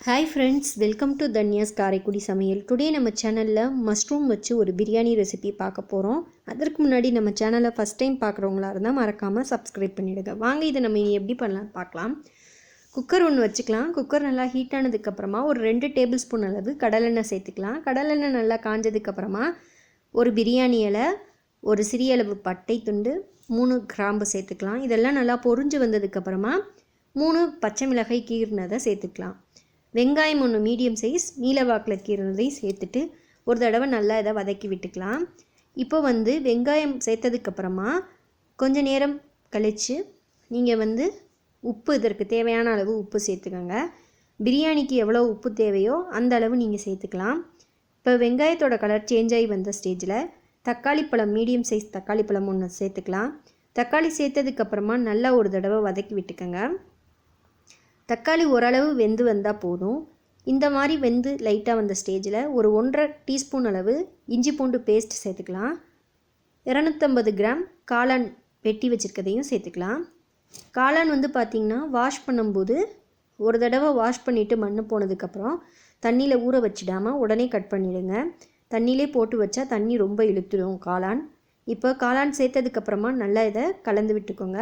Hi friends, welcome to Dhanya's Karaikudi சமையல். Today நம்ம சேனலில் மஷ்ரூம் வச்சு ஒரு பிரியாணி ரெசிபி பார்க்க போகிறோம். அதற்கு முன்னாடி நம்ம சேனலை ஃபஸ்ட் டைம் பார்க்குறவங்களா இருந்தால் மறக்காமல் சப்ஸ்கிரைப் பண்ணிவிடுங்க. வாங்க இதை நம்ம இனி எப்படி பண்ணலாம் பார்க்கலாம். குக்கர் ஒன்று வச்சுக்கலாம். குக்கர் நல்லா ஹீட் ஆனதுக்கப்புறமா ஒரு 2 டேபிள் ஸ்பூன் அளவு கடலெண்ணெய் சேர்த்துக்கலாம். கடலெண்ணெய் நல்லா காஞ்சதுக்கப்புறமா ஒரு பிரியாணி இலை, ஒரு சிறிய அளவு பட்டை துண்டு, 3 கிராம்பு சேர்த்துக்கலாம். இதெல்லாம் நல்லா பொரிஞ்சு வந்ததுக்கப்புறமா 3 பச்சை மிளகாய் கீறினதை சேர்த்துக்கலாம். வெங்காயம் ஒன்று மீடியம் சைஸ் நீல வாக்கில் கீறினதையும் சேர்த்துட்டு ஒரு தடவை நல்லா இதை வதக்கி விட்டுக்கலாம். இப்போ வெங்காயம் சேர்த்ததுக்கப்புறமா கொஞ்சம் நேரம் கழித்து நீங்கள் உப்பு, இதற்கு தேவையான அளவு உப்பு சேர்த்துக்கோங்க. பிரியாணிக்கு எவ்வளோ உப்பு தேவையோ அந்த அளவு நீங்கள் சேர்த்துக்கலாம். இப்போ வெங்காயத்தோட கலர் சேஞ்ச் ஆகி வந்த ஸ்டேஜில் தக்காளி பழம், மீடியம் சைஸ் தக்காளி பழம் ஒன்று சேர்த்துக்கலாம். தக்காளி சேர்த்ததுக்கப்புறமா நல்லா ஒரு தடவை வதக்கி விட்டுக்கோங்க. தக்காளி ஓரளவு வெந்து வந்தால் போதும். இந்த மாதிரி வெந்து லைட்டாக வந்த ஸ்டேஜில் ஒரு 1.5 டீஸ்பூன் அளவு இஞ்சி பூண்டு பேஸ்ட் சேர்த்துக்கலாம். 250 கிராம் காளான் வெட்டி வச்சுருக்கதையும் சேர்த்துக்கலாம். காளான் பார்த்திங்கன்னா வாஷ் பண்ணும்போது ஒரு தடவை வாஷ் பண்ணிவிட்டு மண் போனதுக்கப்புறம் தண்ணியில் ஊற வச்சிடாமல் உடனே கட் பண்ணிவிடுங்க. தண்ணியிலே போட்டு வச்சா தண்ணி ரொம்ப இழுத்துடும் காளான். இப்போ காளான் சேர்த்ததுக்கப்புறமா நல்லா இதை கலந்து விட்டுக்கோங்க.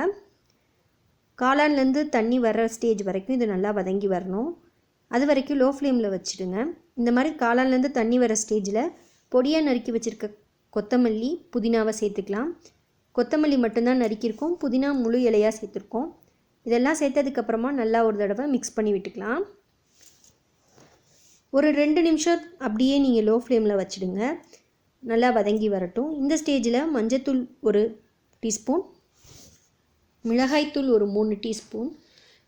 காளான்லேருந்து தண்ணி வர்ற ஸ்டேஜ் வரைக்கும் இது நல்லா வதங்கி வரணும். அது வரைக்கும் லோ ஃப்ளேமில் வச்சுடுங்க. இந்த மாதிரி காளான்லேருந்து தண்ணி வர ஸ்டேஜில் பொடியாக நறுக்கி வச்சுருக்க கொத்தமல்லி, புதினாவை சேர்த்துக்கலாம். கொத்தமல்லி மட்டும்தான் நறுக்கியிருக்கோம், புதினா முழு இலையாக சேர்த்துருக்கோம். இதெல்லாம் சேர்த்ததுக்கப்புறமா நல்லா ஒரு தடவை மிக்ஸ் பண்ணி விட்டுக்கலாம். ஒரு 2 நிமிஷம் அப்படியே நீங்கள் லோ ஃப்ளேமில் வச்சுடுங்க, நல்லா வதங்கி வரட்டும். இந்த ஸ்டேஜில் மஞ்சத்தூள் 1 டீஸ்பூன், மிளகாய்த்தூள் ஒரு 3 டீஸ்பூன்,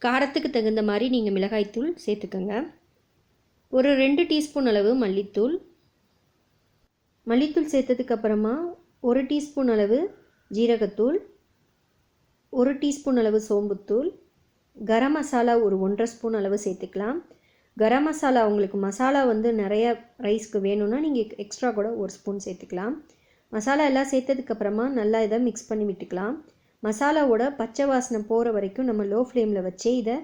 காரத்துக்கு தகுந்த மாதிரி நீங்கள் மிளகாய்த்தூள் சேர்த்துக்கோங்க. ஒரு 2 டீஸ்பூன் அளவு மல்லித்தூள் சேர்த்ததுக்கப்புறமா 1 டீஸ்பூன் அளவு ஜீரகத்தூள், 1 டீஸ்பூன் அளவு சோம்புத்தூள், கரம் மசாலா ஒரு 1.5 ஸ்பூன் அளவு சேர்த்துக்கலாம். கரம் மசாலா உங்களுக்கு மசாலா நிறைய ரைஸ்க்கு வேணும்னா நீங்கள் எக்ஸ்ட்ரா கூட 1 ஸ்பூன் சேர்த்துக்கலாம். மசாலா எல்லாம் சேர்த்ததுக்கப்புறமா நல்லா இதை மிக்ஸ் பண்ணி விட்டுக்கலாம். மசாலாவோட பச்சை வாசனை போகிற வரைக்கும் நம்ம லோ ஃப்ளேமில் வச்சே இதை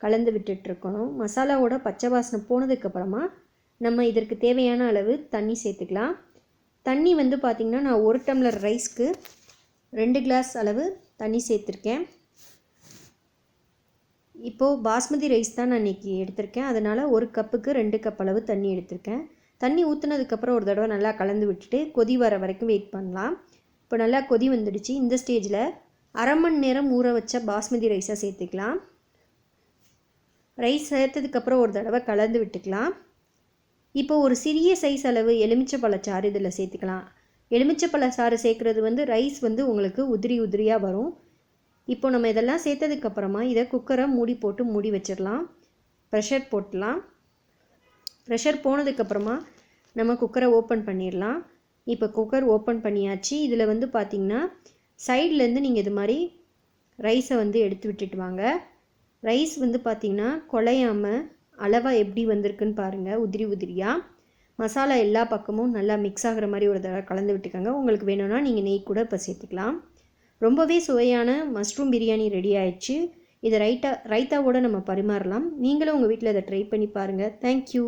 கலந்து விட்டுட்ருக்கணும். மசாலாவோட பச்சை வாசனை போனதுக்கப்புறமா நம்ம இதற்கு தேவையான அளவு தண்ணி சேர்த்துக்கலாம். தண்ணி பார்த்திங்கன்னா நான் 1 டம்ளர் ரைஸ்க்கு 2 கிளாஸ் அளவு தண்ணி சேர்த்துருக்கேன். இப்போது பாஸ்மதி ரைஸ் தான் நான் இன்றைக்கி எடுத்திருக்கேன், அதனால் 1 கப்புக்கு 2 கப் அளவு தண்ணி எடுத்திருக்கேன். தண்ணி ஊற்றுனதுக்கப்புறம் ஒரு தடவை நல்லா கலந்து விட்டுட்டு கொதி வர வரைக்கும் வெயிட் பண்ணலாம். இப்போ நல்லா கொதி வந்துடுச்சு. இந்த ஸ்டேஜில் 1/2 மணி நேரம் ஊற வச்ச பாஸ்மதி ரைஸை சேர்த்துக்கலாம். ரைஸ் சேர்த்ததுக்கப்புறம் ஒரு தடவை கலந்து விட்டுக்கலாம். இப்போ ஒரு சிறிய சைஸ் அளவு எலுமிச்சைப்பழச்சாறு இதில் சேர்த்துக்கலாம். எலுமிச்சைப்பழச்சாறு சேர்க்குறது ரைஸ் உங்களுக்கு உதிரி உதிரியாக வரும். இப்போ நம்ம இதெல்லாம் சேர்த்ததுக்கப்புறமா இதை குக்கரை போட்டு மூடி வச்சிடலாம். ப்ரெஷர் போட்டலாம். ப்ரெஷர் போனதுக்கப்புறமா நம்ம குக்கரை ஓப்பன் பண்ணிடலாம். இப்போ குக்கர் ஓப்பன் பண்ணியாச்சு. இதில் பார்த்திங்கன்னா சைட்லேருந்து நீங்கள் இது மாதிரி ரைஸை எடுத்து விட்டுட்டு வாங்க. ரைஸ் பார்த்திங்கன்னா குழையாமல் அளவாக எப்படி வந்திருக்குன்னு பாருங்கள், உதிரி உதிரியாக. மசாலா எல்லா பக்கமும் நல்லா மிக்ஸ் ஆகிற மாதிரி ஒரு தடவை கலந்து விட்டுக்கோங்க. உங்களுக்கு வேணும்னா நீங்கள் நெய் கூட இப்போ சேர்த்துக்கலாம். ரொம்பவே சுவையான மஷ்ரூம் பிரியாணி ரெடி ஆயிடுச்சு. இதை ரைத்தாவோடு நம்ம பரிமாறலாம். நீங்களும் உங்கள் வீட்டில் இதை ட்ரை பண்ணி பாருங்கள். தேங்க்யூ.